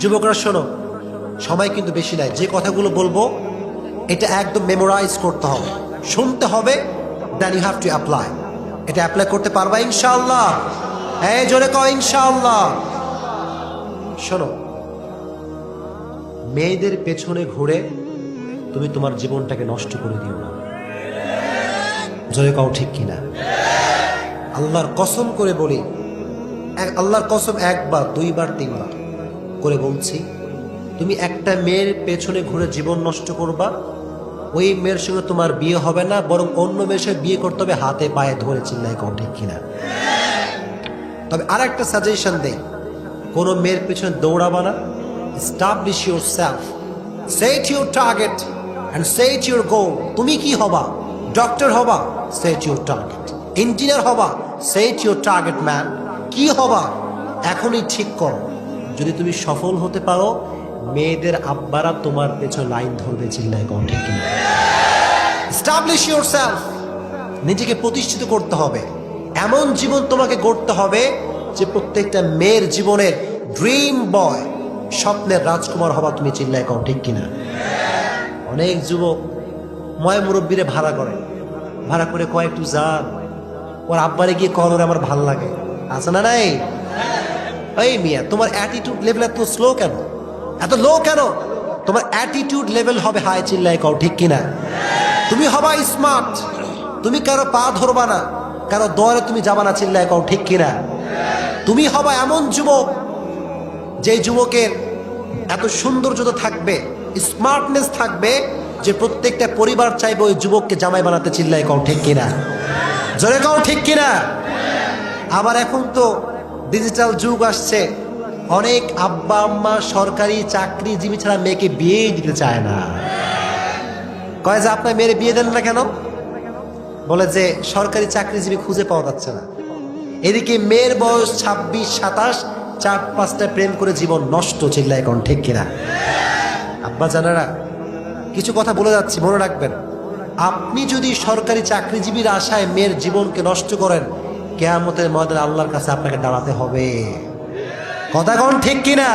যুবকরা শোনো, সময় কিন্তু বেশি নাই। যে কথাগুলো বলবো এটা একদম মেমোরাইজ করতে হবে, শুনতে হবে, then you have to apply. এটা অ্যাপ্লাই করতে পারবা ইনশাআল্লাহ? এই জোরে কও ইনশাআল্লাহ। শোনো, মেয়েদের পেছনে ঘুরে তুমি তোমার জীবনটাকে নষ্ট করে দিও না। জোরে কও ঠিক কিনা? আল্লাহর কসম করে বলি, আল্লাহর কসম, একবার দুইবার তিনবার করে বলছি, তুমি একটা মেয়ের পেছনে ঘুরে জীবন নষ্ট করবা, ওই মেয়ের সঙ্গে তোমার বিয়ে হবে না, বরং অন্য মেয়ের সঙ্গে বিয়ে করতে হবে হাতে পায়ে ধরে। চিল্লাই কও ঠিক কিনা? তবে আর একটা সাজেশন দেই, কোনো মেয়ের পেছনে দৌড়াবা না। Establish yourself, set your target and set your goal. তুমি কি হবা? ডক্টর হবা? Set your target. ইঞ্জিনিয়ার হবা? Set your target man. কি হবা এখনই ঠিক করো। যদি তুমি সফল হতে পারো, মেয়েদের আব্বারা তোমার পেছনে লাইন ধরবে। চিল্লাই কও ঠিক কিনা? এস্টাবলিশ ইউরসেলফ, নিজেকে প্রতিষ্ঠিত করতে হবে। এমন জীবন তোমাকে গড়তে হবে যে প্রত্যেকটা মেয়ের জীবনের ড্রিম বয়, স্বপ্নের রাজকুমার হবা তুমি। চিল্লাই কও ঠিক কিনা? অনেক যুবক ময় মুরব্বীরে ভাড়া করে, ভাড়া করে কয় একটু যান, ওর আব্বারে গিয়ে কলরে আমার ভাল লাগে। আছে না নাই? এই মিয়া, তোমার অ্যাটিটিউড লেভেল এত স্লো কেন, এত লো কেন? তোমার অ্যাটিটিউড লেভেল হবে হাই। চিল্লাই কও ঠিক কিনা? তুমি হবা স্মার্ট, তুমি কারো পা ধরবা না, কারো দরে তুমি যাবা না। চিল্লাই কও ঠিক কিনা? তুমি হবা এমন যুবক, যে যুবকের এত সৌন্দর্যতা থাকবে, স্মার্টনেস থাকবে, যে প্রত্যেকটা পরিবার চাইবে ওই যুবককে জামাই বানাতে। চিল্লাই কও ঠিক কিনা? জোরে কও ঠিক কিনা? আবার এখন তো ডিজিটাল যুগ আসছে, অনেক আব্বা আম্মা সরকারি চাকরিজীবী ছাড়া মেয়েকে বিয়েই দিতে চায় না। কয় যে আপনার মেয়ের বিয়ে দেন না কেন? বলে যে সরকারি চাকরিজীবী খুঁজে পাওয়া যাচ্ছে না। এদিকে মেয়ের বয়স 26-27, 4-5টা প্রেম করে জীবন নষ্ট। চিল্লাই কোন ঠিক কিনা? আব্বা জানারা, কিছু কথা বলে যাচ্ছি, মনে রাখবেন। আপনি যদি সরকারি চাকরিজীবীর আশায় মেয়ের জীবনকে নষ্ট করেন, কিয়ামতের ময়দানে আল্লাহর কাছে আপনাকে দাঁড়াতে হবে। কথা কোন ঠিক কিনা?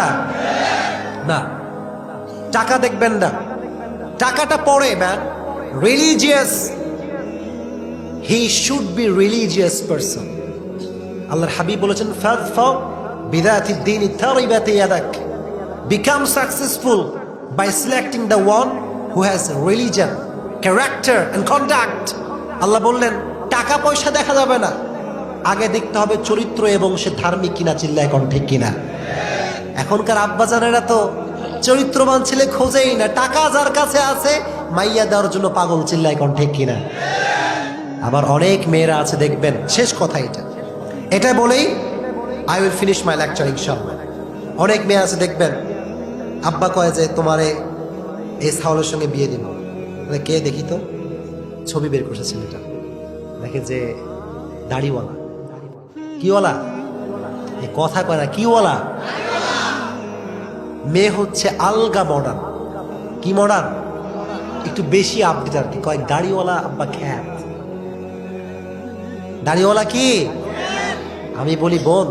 না, টাকা দেখবেন না, টাকাটা পরে man. Religious, he should be religious person. আল্লাহর হাবিব বলেছেন, ফাযফা বিযাতিদ দীন তারিবাত ইয়াদাক। Become successful by selecting the one who has religion, character and conduct. আল্লাহ বললেন, টাকা পয়সা দেখা যাবে না, আগে দেখতে হবে চরিত্র এবং সে ধার্মিক কিনা। চিল্লায় কোন ঠিক কিনা? এখনকার আব্বাজানেরা তো চরিত্রবান ছেলে খোঁজেই না, টাকা যার কাছে আছে মাইয়া দেওয়ার জন্য পাগল। চিল্লায় কোন ঠিক কিনা? আবার অনেক মেয়েরা আছে দেখবেন, শেষ কথা এটা বলেই I will finish my lecture ইনশাআল্লাহ। অনেক মেয়ে আছে দেখবেন, আব্বা কয় যে তোমারে এই সাউলের সঙ্গে বিয়ে দিব। কে দেখি তো, ছবি বের করছে ছেলেটা, দেখে যে দাড়িওয়ালা। কিওয়ালা? এই কথা কয় না, কিওয়ালা? মেয়ে হচ্ছে আলগা মডার্ন। কি মডার্ন? একটু বেশি আপডেট আর কি। কয় দাড়িওয়ালা আব্বা খ্যাত। দাড়িওয়ালা কি? আমি বলি, বোন,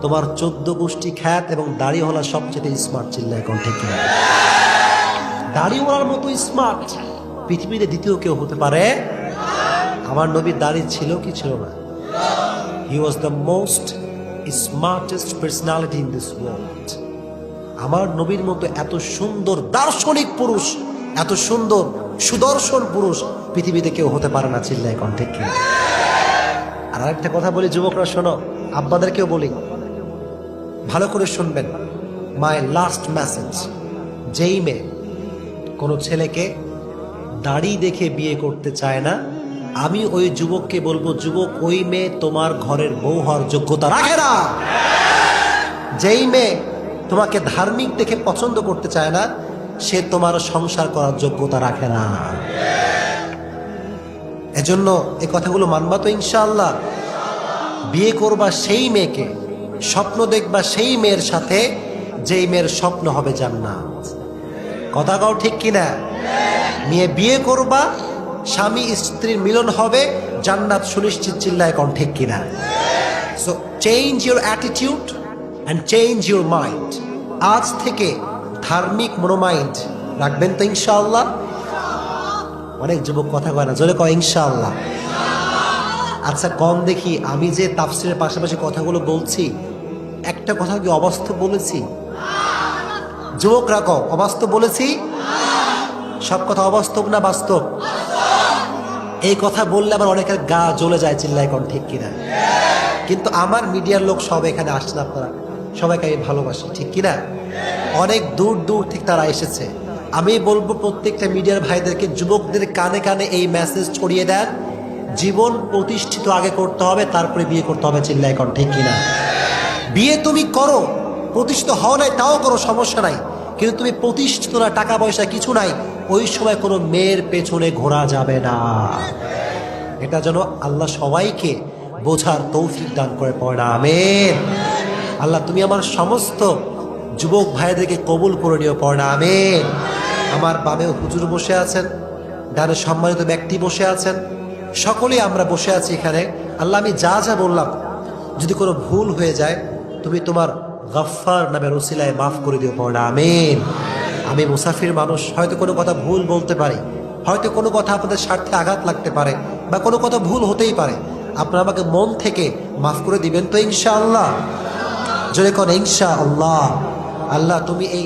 তোমার 14 গোষ্ঠী খ্যাত এবং দাড়িওয়ালা সবচেয়ে স্মার্ট। চিল্লায় কোন ঠিক কিনা? দাড়িওয়ালার মতো স্মার্ট পৃথিবীতে দ্বিতীয় কেউ হতে পারে? আমার নবীর দাড়ি ছিল কি ছিল না? He was the most smartest personality in this world. আমার নবীর মতো এত সুন্দর দার্শনিক পুরুষ, এত সুন্দর সুদর্শন পুরুষ পৃথিবীতে কেউ হতে পারে না। চিল্লায় কোন ঠিক কিনা? আর আরেকটা কথা বলি, যুবকরা শোনো, আব্বাদেরকেও বলি, ভালো করে শুনবেন। মাই লাস্ট মেসেজ, যেই মেয়ে কোনো ছেলেকে দাড়ি দেখে বিয়ে করতে চায় না, আমি ওই যুবককে বলবো, যুবক, ওই মেয়ে তোমার ঘরের বউ হওয়ার যোগ্যতা রাখে না। যেই মেয়ে তোমাকে ধার্মিক দেখে পছন্দ করতে চায় না, সে তোমার সংসার করার যোগ্যতা রাখে না। এজন্য এই কথাগুলো মানবা তো ইনশাআল্লাহ? বিয়ে করবা সেই মেয়েকে, স্বপ্ন দেখবা সেই মেয়ের সাথে, যেই মেয়ের স্বপ্ন হবে জান্নাত। কথা কও ঠিক কিনা? মেয়ে বিয়ে করবা, স্বামী স্ত্রীর মিলন হবে, জান্নাত সুনিশ্চিত। চিল্লায় কোন ঠিক কিনা? So change your attitude and change your mind. আজ থেকে ধার্মিক মনোমাইন্ড রাখবেন তো ইনশাআল্লাহ? অনেক যুবক কথা কয় না, জোরে কয় ইনশাআল্লাহ। আচ্ছা কম দেখি, আমি যে তাফসিরের পাশাপাশি কথাগুলো বলছি একটা কথা কি অবাস্তব বলেছি? যুবকরা কও, অবাস্তব বলেছি? সব কথা অবাস্তব না বাস্তব? এই কথা বললে আবার অনেকের গা জ্বলে যায়, চিল্লায় কোন ঠিক কিনা? কিন্তু আমার মিডিয়ার লোক সব এখানে আসছেন, আপনারা সবাইকে আমি ভালোবাসি, ঠিক কিনা? অনেক দূর দূর থেকে তারা এসেছে। আমি বলবো প্রত্যেকটা মিডিয়ার ভাইদেরকে, যুবকদের কানে কানে এই মেসেজ ছড়িয়ে দেন, জীবন প্রতিষ্ঠিত আগে করতে হবে, তারপরে বিয়ে করতে হবে, চিল্লায় কোন ঠিক কিনা? বিয়ে তুমি করো, প্রতিষ্ঠিত হও নাই তাও করো, সমস্যা নাই, কিন্তু তুমি প্রতিষ্ঠিত না, টাকা পয়সা কিছু নাই, ওই সময় কোনো মেয়ের পেছনে ঘোরা যাবে না। এটা যেন আল্লাহ সবাইকে বোঝার তৌফিক দান করে পড়া, আমিন। আল্লাহ তুমি আমার সমস্ত যুবক ভাইদেরকে কবুল করে নিও, পড়া, আমিন। আমার বামে হুজুর বসে আছেন, ডানে সম্মানিত ব্যক্তি বসে আছেন, সকলেই আমরা বসে আছি এখানে। আল্লাহ আমি যা যা বললাম যদি কোনো ভুল হয়ে যায় তুমি তোমার গফফার নামের ওসিলায় মাফ করে দিও, পড়া, আমিন। আমি মুসাফির মানুষ, হয়তো কোনো কথা ভুল বলতে পারি, হয়তো কোনো কথা আপনাদের স্বার্থে আঘাত লাগতে পারে, বা কোনো কথা ভুল হতেই পারে, আপনারা আমাকে মন থেকে মাফ করে দিবেন তো ইনশাআল্লাহ? জোরে কোন ইনশাআল্লাহ। আল্লাহ তুমি এই